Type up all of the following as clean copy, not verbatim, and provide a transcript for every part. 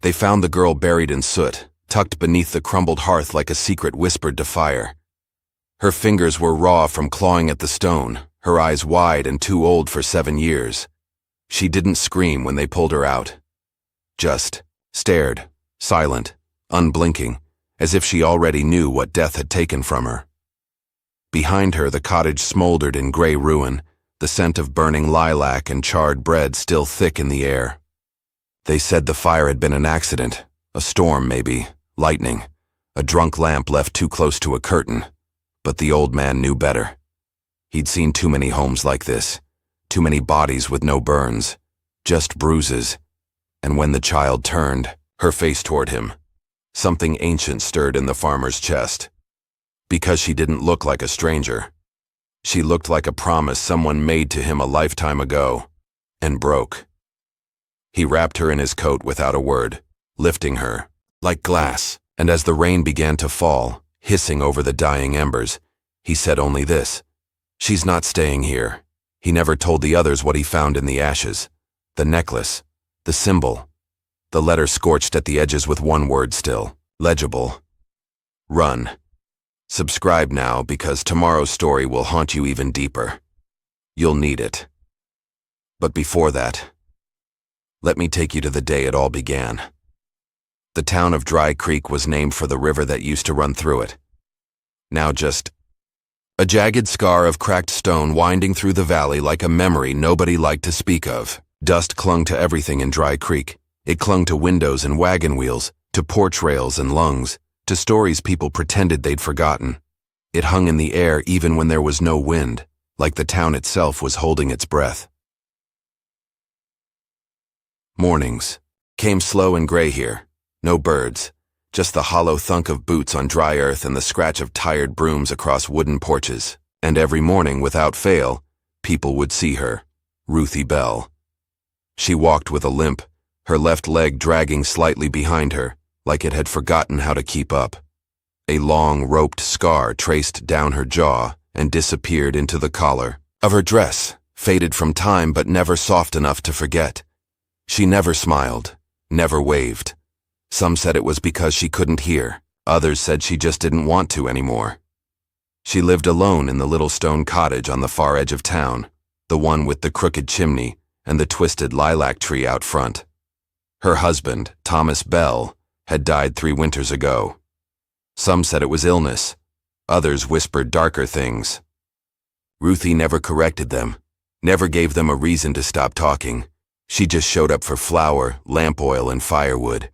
They found the girl buried in soot, tucked beneath the crumbled hearth like a secret whispered to fire. Her fingers were raw from clawing at the stone, her eyes wide and too old for 7 years. She didn't scream when they pulled her out. Just stared, silent, unblinking, as if she already knew what death had taken from her. Behind her, the cottage smoldered in gray ruin, the scent of burning lilac and charred bread still thick in the air. They said the fire had been an accident, a storm maybe, lightning, a drunk lamp left too close to a curtain, but the old man knew better. He'd seen too many homes like this, too many bodies with no burns, just bruises, and when the child turned, her face toward him, something ancient stirred in the farmer's chest. Because she didn't look like a stranger. She looked like a promise someone made to him a lifetime ago, and broke. He wrapped her in his coat without a word, lifting her, like glass, and as the rain began to fall, hissing over the dying embers, he said only this: "She's not staying here." He never told the others what he found in the ashes. The necklace, the symbol, the letter scorched at the edges with one word still, legible. Run. Subscribe now because tomorrow's story will haunt you even deeper. You'll need it. But before that, let me take you to the day it all began. The town of Dry Creek was named for the river that used to run through it. Now just a jagged scar of cracked stone winding through the valley like a memory nobody liked to speak of. Dust clung to everything in Dry Creek. It clung to windows and wagon wheels, to porch rails and lungs, to stories people pretended they'd forgotten. It hung in the air even when there was no wind, like the town itself was holding its breath. Mornings came slow and gray here. No birds, just the hollow thunk of boots on dry earth and the scratch of tired brooms across wooden porches. And every morning, without fail, people would see her, Ruthie Bell. She walked with a limp, her left leg dragging slightly behind her, like it had forgotten how to keep up. A long, roped scar traced down her jaw and disappeared into the collar of her dress, faded from time but never soft enough to forget. She never smiled, never waved. Some said it was because she couldn't hear. Others said she just didn't want to anymore. She lived alone in the little stone cottage on the far edge of town, the one with the crooked chimney and the twisted lilac tree out front. Her husband, Thomas Bell, had died 3 winters ago. Some said it was illness. Others whispered darker things. Ruthie never corrected them, never gave them a reason to stop talking. She just showed up for flour, lamp oil, and firewood,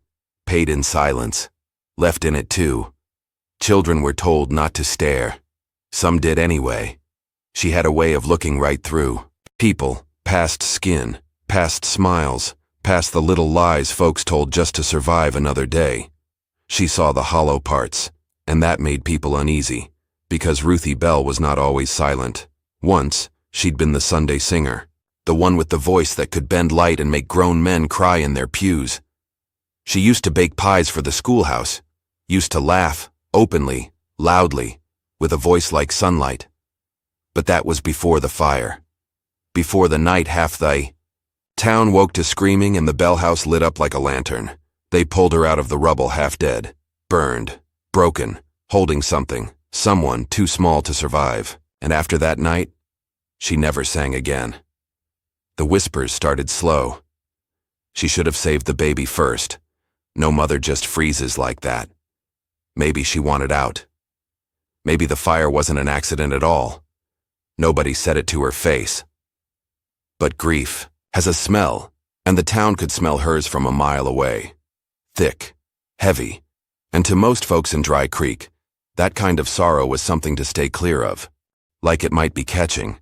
paid in silence, left in it too. Children were told not to stare. Some did anyway. She had a way of looking right through people, past skin, past smiles, past the little lies folks told just to survive another day. She saw the hollow parts, and that made people uneasy, because Ruthie Bell was not always silent. Once, she'd been the Sunday singer, the one with the voice that could bend light and make grown men cry in their pews. She used to bake pies for the schoolhouse, used to laugh, openly, loudly, with a voice like sunlight. But that was before the fire. Before the night half the town woke to screaming and the Bell house lit up like a lantern. They pulled her out of the rubble half dead, burned, broken, holding something, someone too small to survive. And after that night, she never sang again. The whispers started slow. She should have saved the baby first. No mother just freezes like that. Maybe she wanted out. Maybe the fire wasn't an accident at all. Nobody said it to her face. But grief has a smell, and the town could smell hers from a mile away. Thick, heavy, and to most folks in Dry Creek, that kind of sorrow was something to stay clear of, like it might be catching.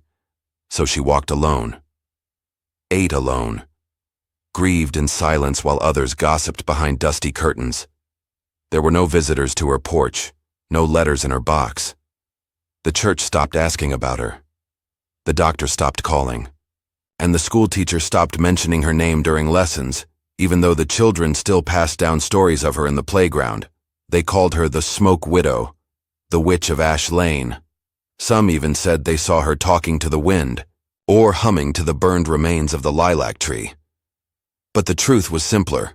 So she walked alone, ate alone, grieved in silence while others gossiped behind dusty curtains. There were no visitors to her porch, no letters in her box. The church stopped asking about her. The doctor stopped calling. And the school teacher stopped mentioning her name during lessons, even though the children still passed down stories of her in the playground. They called her the Smoke Widow, the Witch of Ash Lane. Some even said they saw her talking to the wind, or humming to the burned remains of the lilac tree. But the truth was simpler.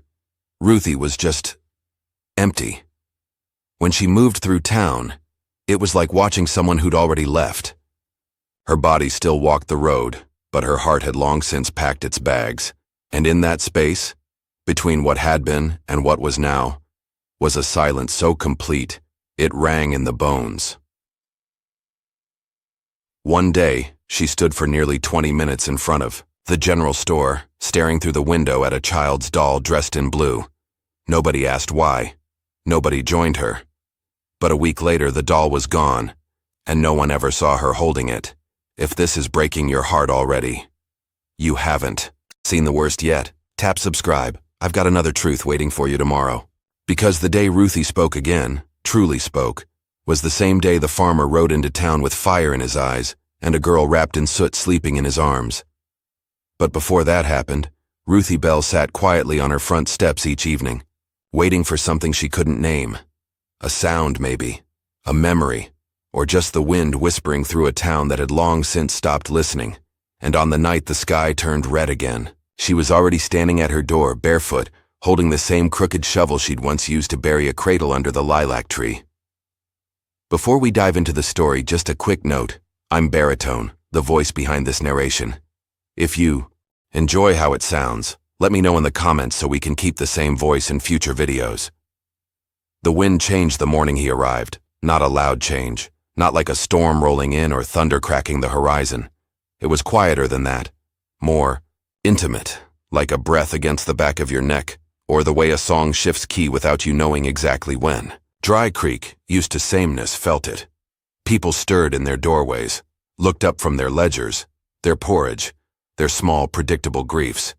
Ruthie was just empty. When she moved through town, it was like watching someone who'd already left. Her body still walked the road, but her heart had long since packed its bags. And in that space, between what had been and what was now, was a silence so complete, it rang in the bones. One day, she stood for nearly 20 minutes in front of the general store, staring through the window at a child's doll dressed in blue. Nobody asked why. Nobody joined her. But a week later, the doll was gone, and no one ever saw her holding it. If this is breaking your heart already, you haven't seen the worst yet. Tap subscribe. I've got another truth waiting for you tomorrow. Because the day Ruthie spoke again, truly spoke, was the same day the farmer rode into town with fire in his eyes and a girl wrapped in soot sleeping in his arms. But before that happened, Ruthie Bell sat quietly on her front steps each evening, waiting for something she couldn't name. A sound, maybe. A memory. Or just the wind whispering through a town that had long since stopped listening. And on the night the sky turned red again, she was already standing at her door, barefoot, holding the same crooked shovel she'd once used to bury a cradle under the lilac tree. Before we dive into the story, just a quick note. I'm Baritone, the voice behind this narration. If you enjoy how it sounds, let me know in the comments so we can keep the same voice in future videos. The wind changed the morning he arrived, not a loud change, not like a storm rolling in or thunder cracking the horizon. It was quieter than that, more intimate, like a breath against the back of your neck, or the way a song shifts key without you knowing exactly when. Dry Creek, used to sameness, felt it. People stirred in their doorways, looked up from their ledgers, their porridge, their small, predictable griefs.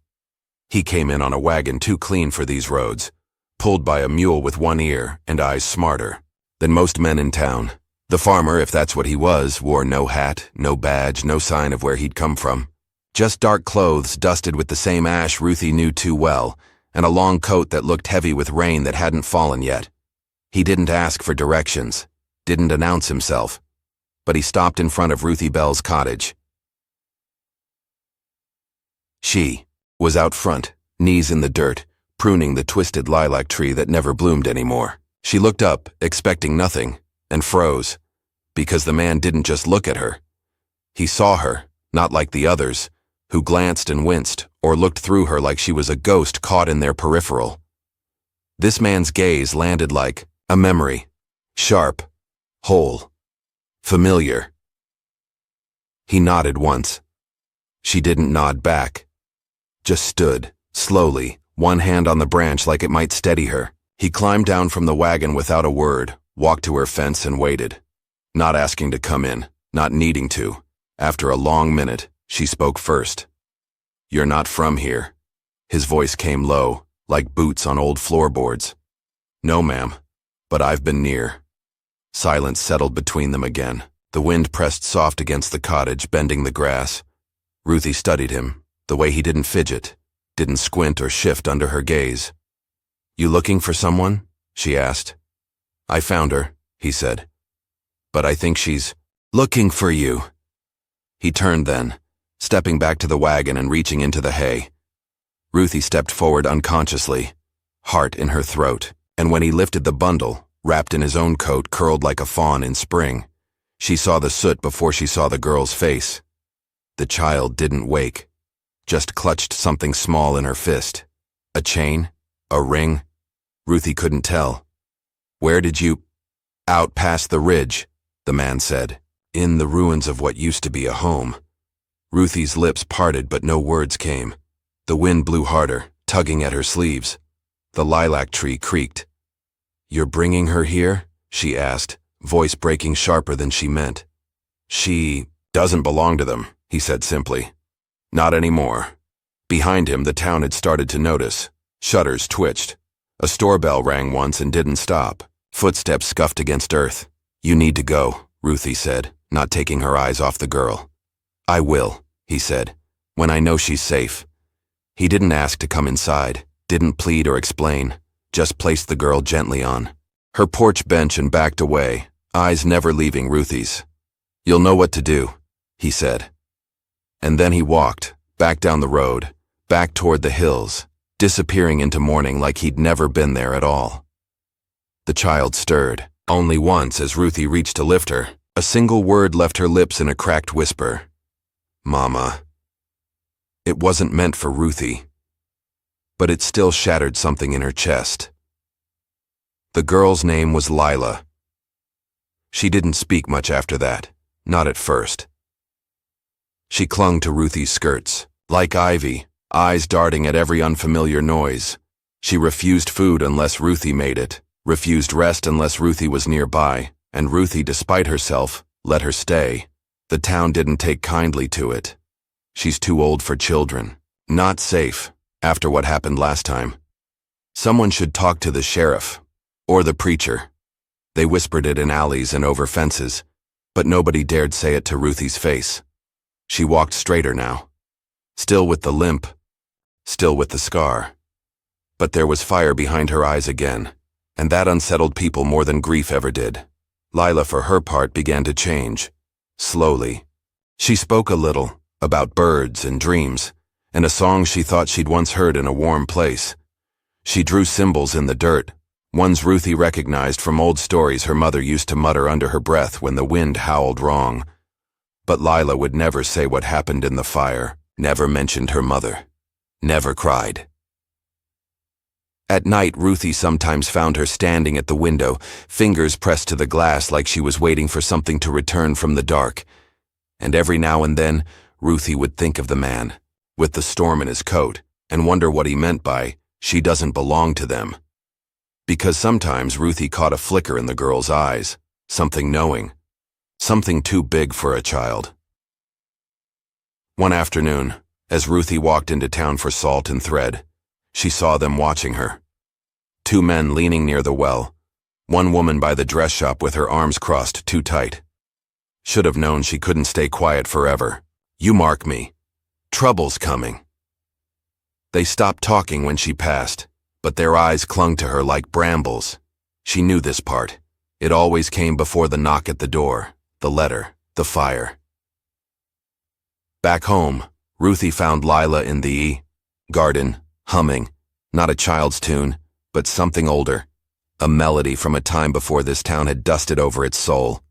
He came in on a wagon too clean for these roads, pulled by a mule with one ear and eyes smarter than most men in town. The farmer, if that's what he was, wore no hat, no badge, no sign of where he'd come from. Just dark clothes dusted with the same ash Ruthie knew too well, and a long coat that looked heavy with rain that hadn't fallen yet. He didn't ask for directions, didn't announce himself, but he stopped in front of Ruthie Bell's cottage. She was out front, knees in the dirt, pruning the twisted lilac tree that never bloomed anymore. She looked up, expecting nothing, and froze, because the man didn't just look at her. He saw her, not like the others, who glanced and winced, or looked through her like she was a ghost caught in their peripheral. This man's gaze landed like a memory, sharp, whole, familiar. He nodded once. She didn't nod back, just stood, slowly, one hand on the branch like it might steady her. He climbed down from the wagon without a word, walked to her fence and waited, not asking to come in, not needing to. After a long minute, she spoke first. "You're not from here." His voice came low, like boots on old floorboards. "No, ma'am, but I've been near." Silence settled between them again. The wind pressed soft against the cottage, bending the grass. Ruthie studied him, the way he didn't fidget, didn't squint or shift under her gaze. "You looking for someone?" she asked. "I found her," he said. "But I think she's looking for you." He turned then, stepping back to the wagon and reaching into the hay. Ruthie stepped forward unconsciously, heart in her throat, and when he lifted the bundle, wrapped in his own coat curled like a fawn in spring, she saw the soot before she saw the girl's face. The child didn't wake, just clutched something small in her fist. A chain? A ring? Ruthie couldn't tell. "Where did you—" "Out past the ridge," the man said. "In the ruins of what used to be a home." Ruthie's lips parted but no words came. The wind blew harder, tugging at her sleeves. The lilac tree creaked. "You're bringing her here?" she asked, voice breaking sharper than she meant. "She doesn't belong to them," he said simply. "Not anymore." Behind him, the town had started to notice. Shutters twitched. A store bell rang once and didn't stop. Footsteps scuffed against earth. "You need to go," Ruthie said, not taking her eyes off the girl. "I will," he said, "when I know she's safe." He didn't ask to come inside, didn't plead or explain, just placed the girl gently on her porch bench and backed away, eyes never leaving Ruthie's. "You'll know what to do," he said. And then he walked, back down the road, back toward the hills, disappearing into morning like he'd never been there at all. The child stirred, only once as Ruthie reached to lift her. A single word left her lips in a cracked whisper. Mama. It wasn't meant for Ruthie, but it still shattered something in her chest. The girl's name was Lila. She didn't speak much after that, not at first. She clung to Ruthie's skirts, like ivy, eyes darting at every unfamiliar noise. She refused food unless Ruthie made it, refused rest unless Ruthie was nearby, and Ruthie, despite herself, let her stay. The town didn't take kindly to it. She's too old for children. Not safe, after what happened last time. Someone should talk to the sheriff, or the preacher. They whispered it in alleys and over fences, but nobody dared say it to Ruthie's face. She walked straighter now, still with the limp, still with the scar. But there was fire behind her eyes again, and that unsettled people more than grief ever did. Lila, for her part, began to change. Slowly. She spoke a little, about birds and dreams, and a song she thought she'd once heard in a warm place. She drew symbols in the dirt, ones Ruthie recognized from old stories her mother used to mutter under her breath when the wind howled wrong. But Lila would never say what happened in the fire, never mentioned her mother, never cried. At night, Ruthie sometimes found her standing at the window, fingers pressed to the glass like she was waiting for something to return from the dark. And every now and then, Ruthie would think of the man, with the storm in his coat, and wonder what he meant by, "She doesn't belong to them." Because sometimes Ruthie caught a flicker in the girl's eyes, something knowing, something too big for a child. One afternoon, as Ruthie walked into town for salt and thread, she saw them watching her. Two men leaning near the well, one woman by the dress shop with her arms crossed too tight. Should have known she couldn't stay quiet forever. You mark me. Trouble's coming. They stopped talking when she passed, but their eyes clung to her like brambles. She knew this part. It always came before the knock at the door, the letter, the fire. Back home, Ruthie found Lila in the garden, humming, not a child's tune, but something older, a melody from a time before this town had dusted over its soul.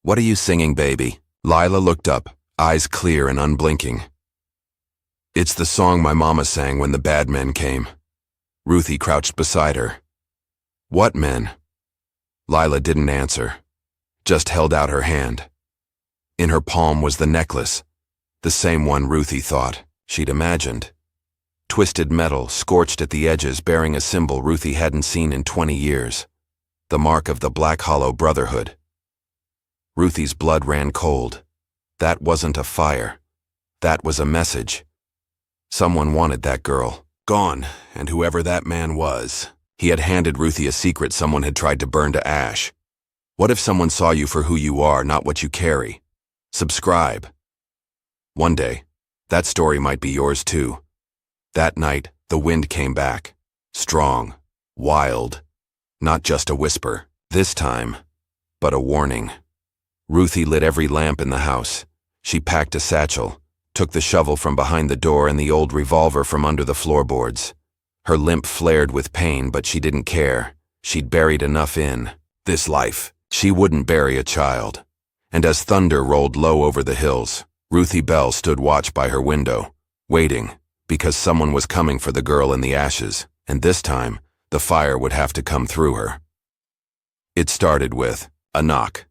"What are you singing, baby?" Lila looked up, eyes clear and unblinking. "It's the song my mama sang when the bad men came." Ruthie crouched beside her. "What men?" Lila didn't answer, just held out her hand. In her palm was the necklace, the same one Ruthie thought she'd imagined. Twisted metal, scorched at the edges, bearing a symbol Ruthie hadn't seen in 20 years. The mark of the Black Hollow Brotherhood. Ruthie's blood ran cold. That wasn't a fire. That was a message. Someone wanted that girl gone, and whoever that man was, he had handed Ruthie a secret someone had tried to burn to ash. What if someone saw you for who you are, not what you carry? Subscribe. One day, that story might be yours too. That night, the wind came back. Strong, wild, not just a whisper, this time, but a warning. Ruthie lit every lamp in the house. She packed a satchel, took the shovel from behind the door and the old revolver from under the floorboards. Her limp flared with pain, but she didn't care. She'd buried enough in this life. She wouldn't bury a child. And as thunder rolled low over the hills, Ruthie Bell stood watch by her window, waiting, because someone was coming for the girl in the ashes, and this time, the fire would have to come through her. It started with a knock.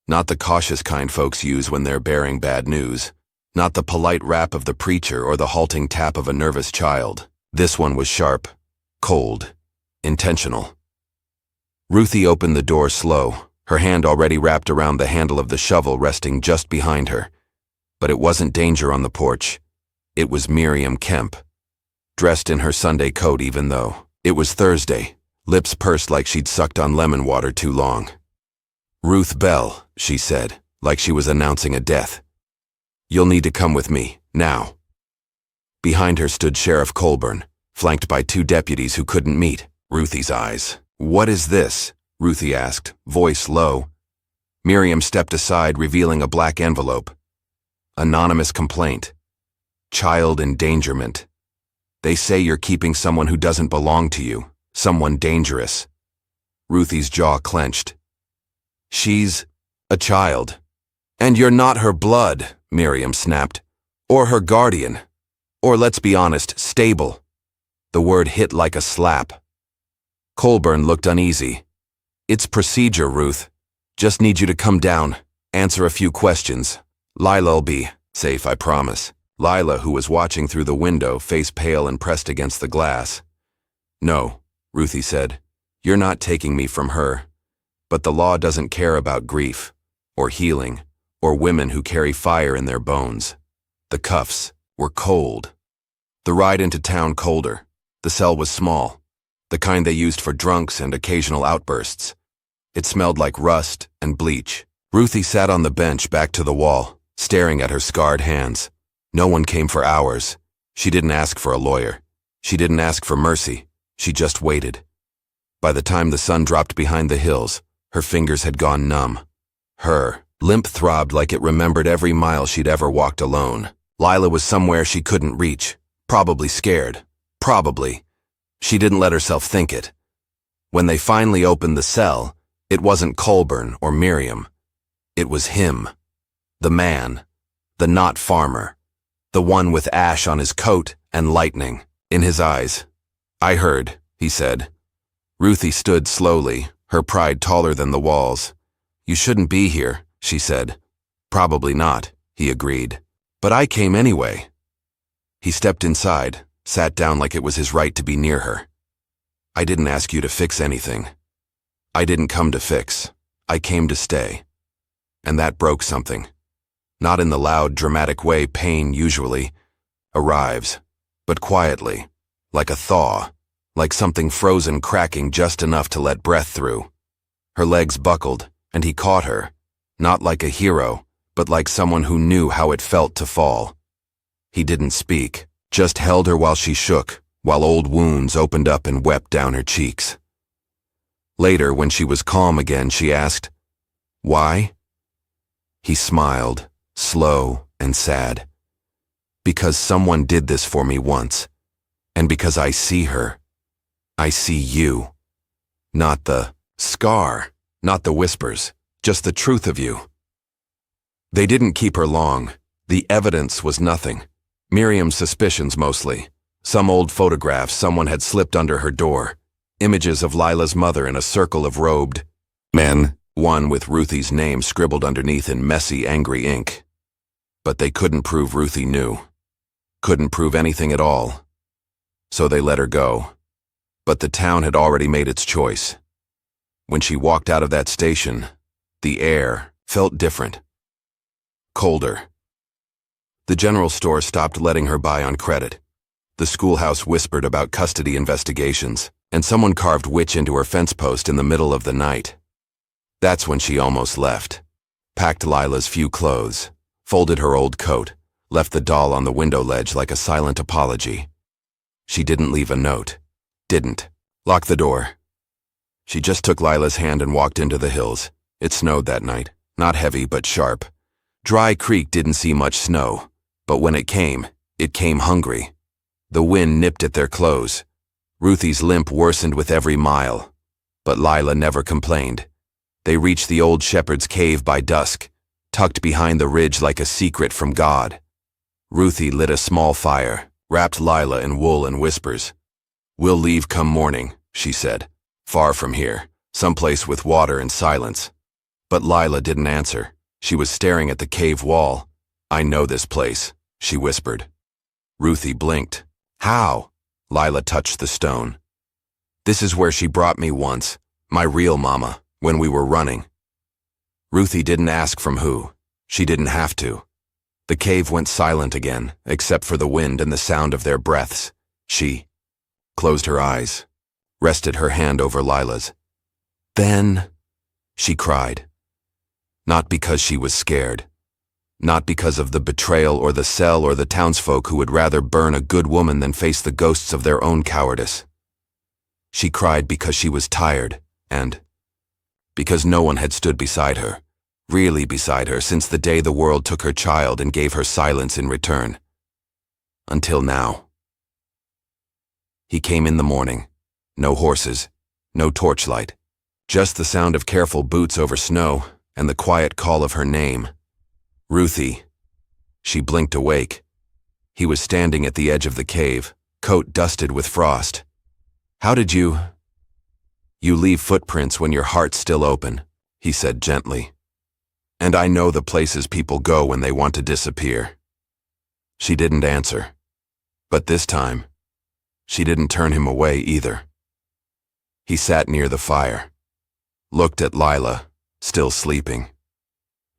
Not the cautious kind folks use when they're bearing bad news. Not the polite rap of the preacher or the halting tap of a nervous child. This one was sharp, cold, intentional. Ruthie opened the door slow, her hand already wrapped around the handle of the shovel resting just behind her. But it wasn't danger on the porch. It was Miriam Kemp, dressed in her Sunday coat even though it was Thursday, lips pursed like she'd sucked on lemon water too long. "Ruth Bell," she said, like she was announcing a death. "You'll need to come with me, now." Behind her stood Sheriff Colburn, flanked by two deputies who couldn't meet Ruthie's eyes. "What is this?" Ruthie asked, voice low. Miriam stepped aside, revealing a black envelope. Anonymous complaint. Child endangerment. They say you're keeping someone who doesn't belong to you, someone dangerous. Ruthie's jaw clenched. She's a child. And you're not her blood, Miriam snapped. Or her guardian. Or, let's be honest, stable. The word hit like a slap. Colburn looked uneasy. It's procedure, Ruth. Just need you to come down, answer a few questions. Lila'll be safe, I promise. Lila, who was watching through the window, face pale and pressed against the glass. No, Ruthie said. You're not taking me from her. But the law doesn't care about grief, or healing, or women who carry fire in their bones. The cuffs were cold. The ride into town colder. The cell was small, the kind they used for drunks and occasional outbursts. It smelled like rust and bleach. Ruthie sat on the bench back to the wall, staring at her scarred hands. No one came for hours. She didn't ask for a lawyer. She didn't ask for mercy. She just waited. By the time the sun dropped behind the hills, her fingers had gone numb. Her limp throbbed like it remembered every mile she'd ever walked alone. Lila was somewhere she couldn't reach, probably scared. Probably. She didn't let herself think it. When they finally opened the cell, it wasn't Colburn or Miriam. It was him. The man. The not farmer. The one with ash on his coat and lightning in his eyes. I heard, he said. Ruthie stood slowly, her pride taller than the walls. You shouldn't be here, she said. Probably not, he agreed. But I came anyway. He stepped inside, sat down like it was his right to be near her. I didn't ask you to fix anything. I didn't come to fix. I came to stay. And that broke something. Not in the loud, dramatic way pain usually arrives, but quietly, like a thaw, like something frozen cracking just enough to let breath through. Her legs buckled, and he caught her, not like a hero, but like someone who knew how it felt to fall. He didn't speak, just held her while she shook, while old wounds opened up and wept down her cheeks. Later, when she was calm again, she asked, "Why?" He smiled, slow and sad. Because someone did this for me once, and because I see her. I see you. Not the scar, not the whispers, just the truth of you. They didn't keep her long. The evidence was nothing. Miriam's suspicions mostly. Some old photographs someone had slipped under her door. Images of Lila's mother in a circle of robed men, one with Ruthie's name scribbled underneath in messy, angry ink. But they couldn't prove Ruthie knew. Couldn't prove anything at all. So they let her go. But the town had already made its choice. When she walked out of that station, the air felt different. Colder. The general store stopped letting her buy on credit. The schoolhouse whispered about custody investigations, and someone carved witch into her fence post in the middle of the night. That's when she almost left. Packed Lila's few clothes, folded her old coat, left the doll on the window ledge like a silent apology. She didn't leave a note. Didn't. Lock the door. She just took Lila's hand and walked into the hills. It snowed that night. Not heavy, but sharp. Dry Creek didn't see much snow, but when it came hungry. The wind nipped at their clothes. Ruthie's limp worsened with every mile. But Lila never complained. They reached the old shepherd's cave by dusk, tucked behind the ridge like a secret from God. Ruthie lit a small fire, wrapped Lila in wool and whispers. "We'll leave come morning," she said. "Far from here, someplace with water and silence." But Lila didn't answer. She was staring at the cave wall. "I know this place," she whispered. Ruthie blinked. "How?" Lila touched the stone. "This is where she brought me once, my real mama, when we were running." Ruthie didn't ask from who. She didn't have to. The cave went silent again, except for the wind and the sound of their breaths. She closed her eyes, rested her hand over Lila's. "Then," she cried. Not because she was scared. Not because of the betrayal or the cell or the townsfolk who would rather burn a good woman than face the ghosts of their own cowardice. She cried because she was tired, and because no one had stood beside her, really beside her, since the day the world took her child and gave her silence in return. Until now. He came in the morning. No horses, no torchlight. Just the sound of careful boots over snow and the quiet call of her name. Ruthie. She blinked awake. He was standing at the edge of the cave, coat dusted with frost. "How did you leave footprints when your heart's still open," he said gently. "And I know the places people go when they want to disappear." She didn't answer. But this time, she didn't turn him away either. He sat near the fire, looked at Lila, still sleeping.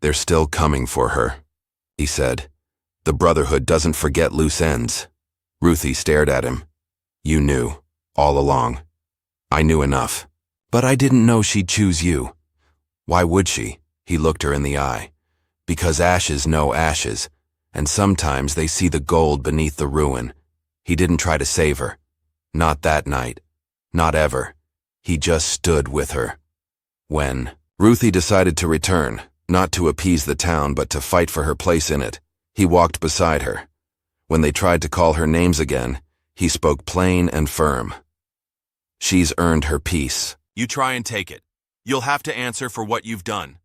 "They're still coming for her," he said. "The Brotherhood doesn't forget loose ends." Ruthie stared at him. "You knew, all along." "I knew enough. But I didn't know she'd choose you." "Why would she?" He looked her in the eye. "Because ashes know ashes, and sometimes they see the gold beneath the ruin." He didn't try to save her. Not that night. Not ever. He just stood with her. When Ruthie decided to return, not to appease the town but to fight for her place in it, he walked beside her. When they tried to call her names again, he spoke plain and firm. "She's earned her peace. You try and take it. You'll have to answer for what you've done."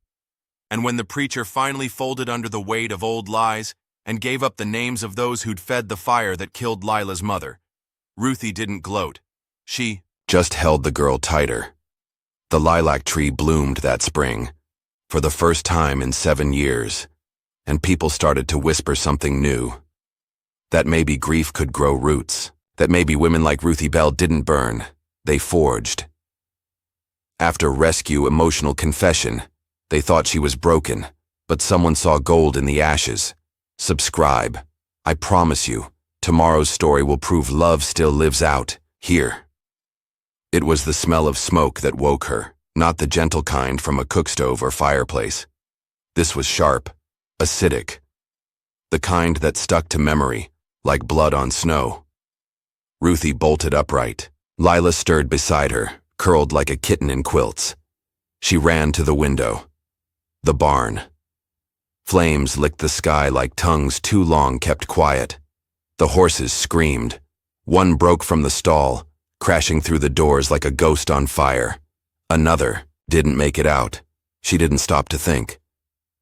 And when the preacher finally folded under the weight of old lies and gave up the names of those who'd fed the fire that killed Lila's mother, Ruthie didn't gloat. She just held the girl tighter. The lilac tree bloomed that spring, for the first time in 7 years, and people started to whisper something new. That maybe grief could grow roots, that maybe women like Ruthie Bell didn't burn, they forged. After rescue emotional confession, they thought she was broken, but someone saw gold in the ashes. Subscribe. I promise you, tomorrow's story will prove love still lives out, here. It was the smell of smoke that woke her, not the gentle kind from a cookstove or fireplace. This was sharp, acidic, the kind that stuck to memory, like blood on snow. Ruthie bolted upright. Lila stirred beside her, curled like a kitten in quilts. She ran to the window. The barn. Flames licked the sky like tongues too long kept quiet. The horses screamed. One broke from the stall, crashing through the doors like a ghost on fire. Another didn't make it out. She didn't stop to think.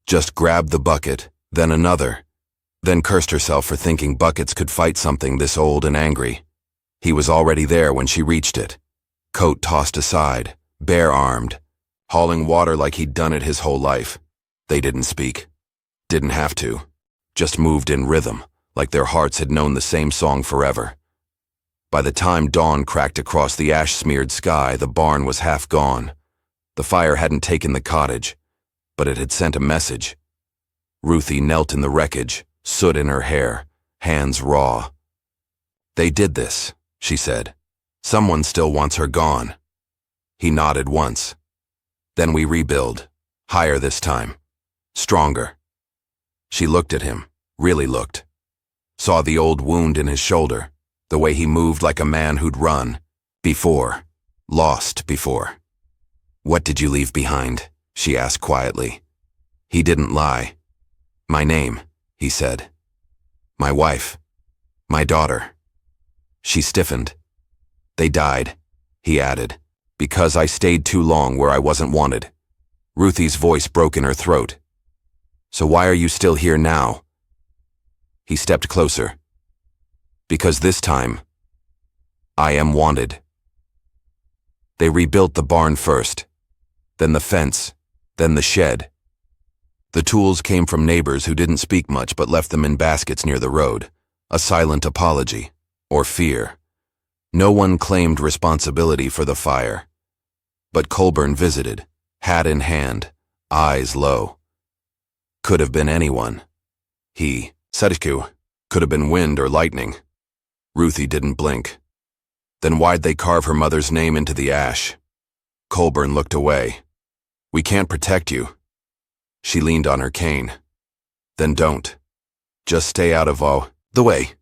Just grabbed the bucket, then another. Then cursed herself for thinking buckets could fight something this old and angry. He was already there when she reached it. Coat tossed aside, bare-armed, hauling water like he'd done it his whole life. They didn't speak. Didn't have to. Just moved in rhythm, like their hearts had known the same song forever. By the time dawn cracked across the ash-smeared sky, the barn was half gone. The fire hadn't taken the cottage, but it had sent a message. Ruthie knelt in the wreckage, soot in her hair, hands raw. "They did this," she said. "Someone still wants her gone." He nodded once. "Then we rebuild. Higher this time. Stronger." She looked at him, really looked. Saw the old wound in his shoulder, the way he moved like a man who'd run. Before. Lost before. "What did you leave behind?" she asked quietly. He didn't lie. "My name," he said. "My wife. My daughter." She stiffened. "They died," he added, "because I stayed too long where I wasn't wanted." Ruthie's voice broke in her throat. "So why are you still here now?" He stepped closer. "Because this time, I am wanted." They rebuilt the barn first, then the fence, then the shed. The tools came from neighbors who didn't speak much but left them in baskets near the road, a silent apology, or fear. No one claimed responsibility for the fire. But Colburn visited, hat in hand, eyes low. Could have been anyone. He, Sedisku, could have been wind or lightning. Ruthie didn't blink. Then why'd they carve her mother's name into the ash? Colburn looked away. "We can't protect you." She leaned on her cane. "Then don't. Just stay out of the way."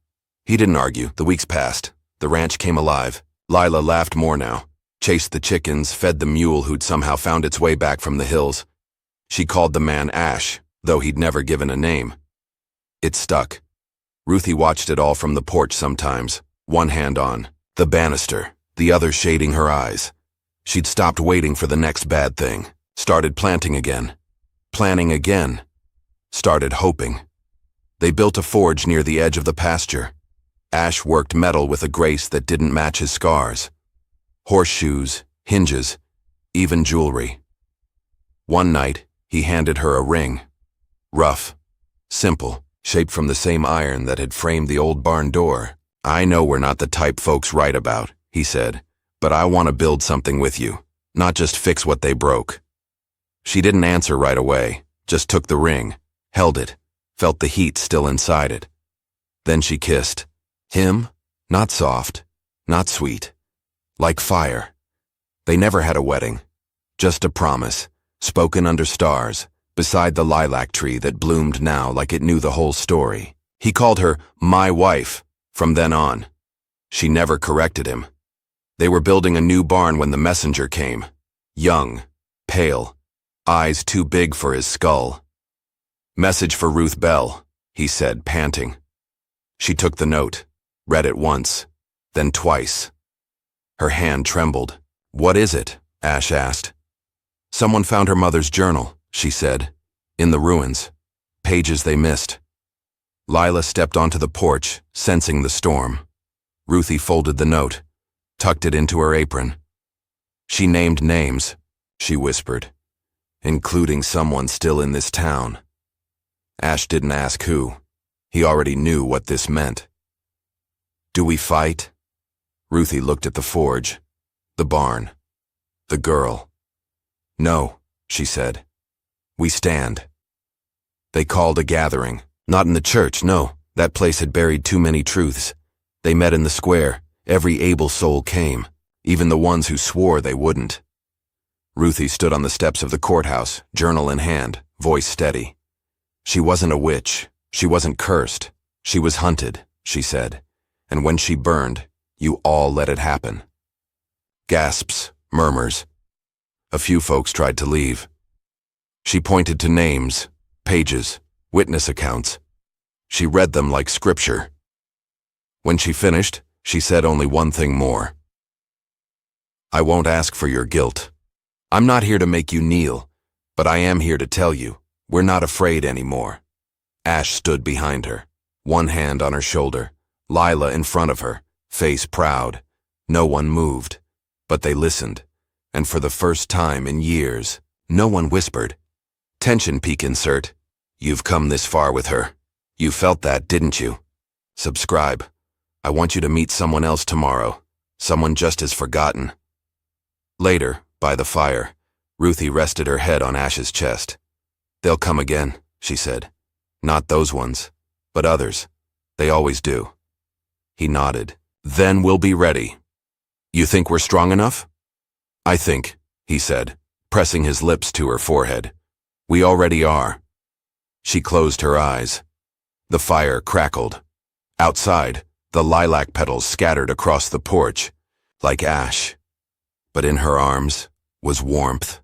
He didn't argue. The weeks passed. The ranch came alive. Lila laughed more now, chased the chickens, fed the mule who'd somehow found its way back from the hills. She called the man Ash, though he'd never given a name. It stuck. Ruthie watched it all from the porch sometimes, one hand on, The banister, the other shading her eyes. She'd stopped waiting for the next bad thing, started planting again, planning again, started hoping. They built a forge near the edge of the pasture. Ash worked metal with a grace that didn't match his scars. Horseshoes, hinges, even jewelry. One night, he handed her a ring. Rough, simple, shaped from the same iron that had framed the old barn door. "I know we're not the type folks write about," he said, "but I want to build something with you, not just fix what they broke." She didn't answer right away, just took the ring, held it, felt the heat still inside it. Then she kissed. Him, not soft, not sweet, like fire. They never had a wedding, just a promise, spoken under stars, beside the lilac tree that bloomed now like it knew the whole story. He called her my wife from then on. She never corrected him. They were building a new barn when the messenger came. Young, pale, eyes too big for his skull. "Message for Ruth Bell," he said, panting. She took the note, read it once, then twice. Her hand trembled. "What is it?" Ash asked. "Someone found her mother's journal," she said. "In the ruins. Pages they missed." Lila stepped onto the porch, sensing the storm. Ruthie folded the note, tucked it into her apron. "She named names," she whispered, "including someone still in this town." Ash didn't ask who. He already knew what this meant. "Do we fight?" Ruthie looked at the forge, the barn, the girl. "No," she said. "We stand." They called a gathering. Not in the church, no. That place had buried too many truths. They met in the square. Every able soul came, even the ones who swore they wouldn't. Ruthie stood on the steps of the courthouse, journal in hand, voice steady. She wasn't a witch. She wasn't cursed. She was hunted, she said. And when she burned, you all let it happen. Gasps, murmurs. A few folks tried to leave. She pointed to names, pages, witness accounts. She read them like scripture. When she finished, she said only one thing more. "I won't ask for your guilt. I'm not here to make you kneel, but I am here to tell you, we're not afraid anymore." Ash stood behind her, one hand on her shoulder, Lila in front of her, face proud. No one moved, but they listened, and for the first time in years, no one whispered. "Tension peak insert. You've come this far with her. You felt that, didn't you? Subscribe. I want you to meet someone else tomorrow, someone just as forgotten." Later, by the fire, Ruthie rested her head on Ash's chest. "They'll come again," she said. "Not those ones, but others. They always do." He nodded. "Then we'll be ready. You think we're strong enough?" "I think," he said, pressing his lips to her forehead. "We already are." She closed her eyes. The fire crackled. Outside, the lilac petals scattered across the porch, like ash. But in her arms was warmth,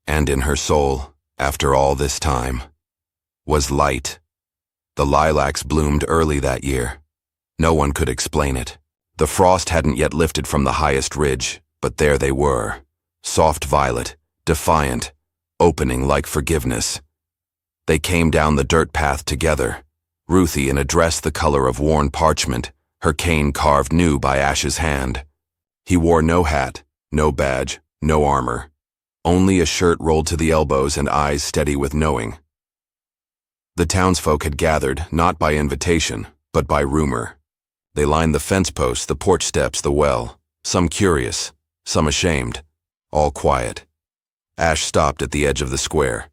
and in her soul, after all this time, was light. The lilacs bloomed early that year. No one could explain it. The frost hadn't yet lifted from the highest ridge, but there they were, soft violet, defiant, opening like forgiveness. They came down the dirt path together, Ruthie in a dress the color of worn parchment, her cane carved new by Ash's hand. He wore no hat, no badge, no armor, only a shirt rolled to the elbows and eyes steady with knowing. The townsfolk had gathered, not by invitation, but by rumor. They lined the fence posts, the porch steps, the well, some curious, some ashamed, all quiet. Ash stopped at the edge of the square.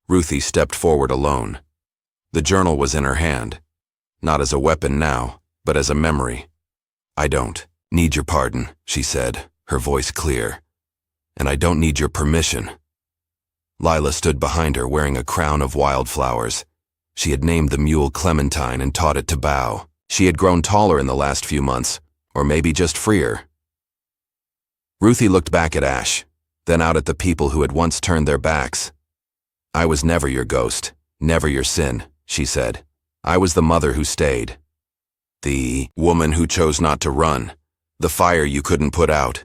Ruthie stepped forward alone. The journal was in her hand, not as a weapon now, but as a memory. "I don't need your pardon," she said, her voice clear. "And I don't need your permission." Lila stood behind her wearing a crown of wildflowers. She had named the mule Clementine and taught it to bow. She had grown taller in the last few months, or maybe just freer. Ruthie looked back at Ash, then out at the people who had once turned their backs. "I was never your ghost, never your sin," she said. "I was the mother who stayed. The woman who chose not to run, The fire you couldn't put out.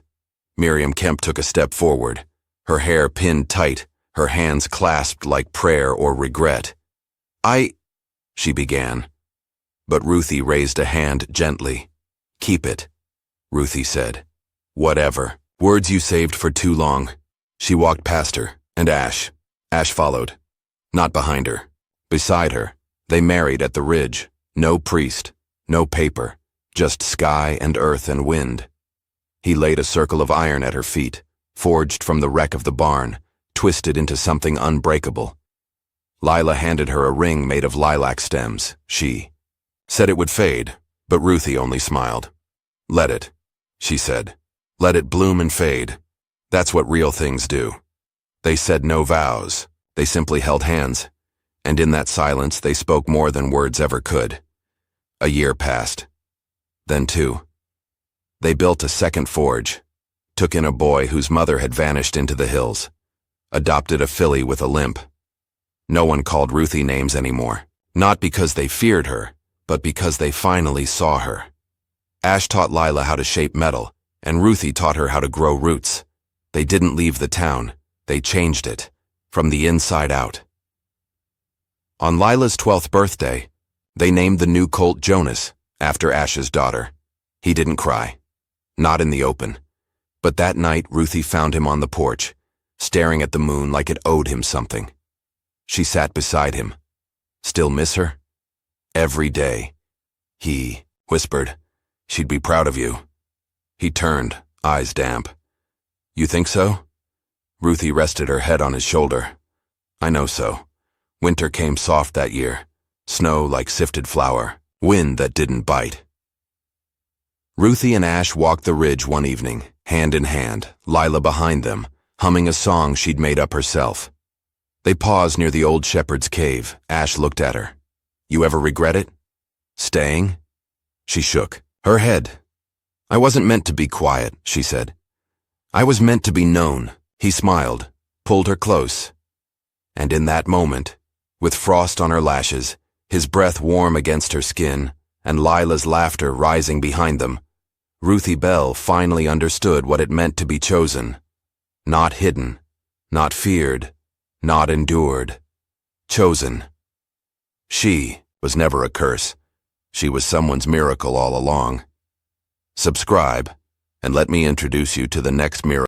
Miriam Kemp took a step forward, her hair pinned tight, her hands clasped like prayer or regret. She began. But Ruthie raised a hand gently. Keep it, Ruthie said. Whatever. Words you saved for too long. She walked past her, and Ash followed. Not behind her. Beside her. They married at the ridge. No priest, no paper, just sky and earth and wind. He laid a circle of iron at her feet, forged from the wreck of the barn, twisted into something unbreakable. Lila handed her a ring made of lilac stems. She said it would fade, but Ruthie only smiled. Let it, she said. Let it bloom and fade. That's what real things do. They said no vows. They simply held hands. And in that silence they spoke more than words ever could. A year passed. Then 2. They built a second forge, took in a boy whose mother had vanished into the hills, adopted a filly with a limp. No one called Ruthie names anymore, not because they feared her, but because they finally saw her. Ash taught Lila how to shape metal, and Ruthie taught her how to grow roots. They didn't leave the town, they changed it, from the inside out. On Lila's 12th birthday, they named the new colt Jonas, after Ash's daughter. He didn't cry. Not in the open. But that night, Ruthie found him on the porch, staring at the moon like it owed him something. She sat beside him. Still miss her? Every day. He whispered, "She'd be proud of you." He turned, eyes damp. "You think so?" Ruthie rested her head on his shoulder. "I know so. Winter came soft that year. Snow like sifted flour. Wind that didn't bite." Ruthie and Ash walked the ridge one evening, hand in hand, Lila behind them, humming a song she'd made up herself. They paused near the old shepherd's cave. Ash looked at her. "You ever regret it? Staying?" She shook her head. "I wasn't meant to be quiet," she said. "I was meant to be known." He smiled, pulled her close. And in that moment, with frost on her lashes, his breath warm against her skin, and Lila's laughter rising behind them, Ruthie Bell finally understood what it meant to be chosen. Not hidden, not feared, not endured. Chosen. She was never a curse. She was someone's miracle all along. Subscribe, and let me introduce you to the next miracle.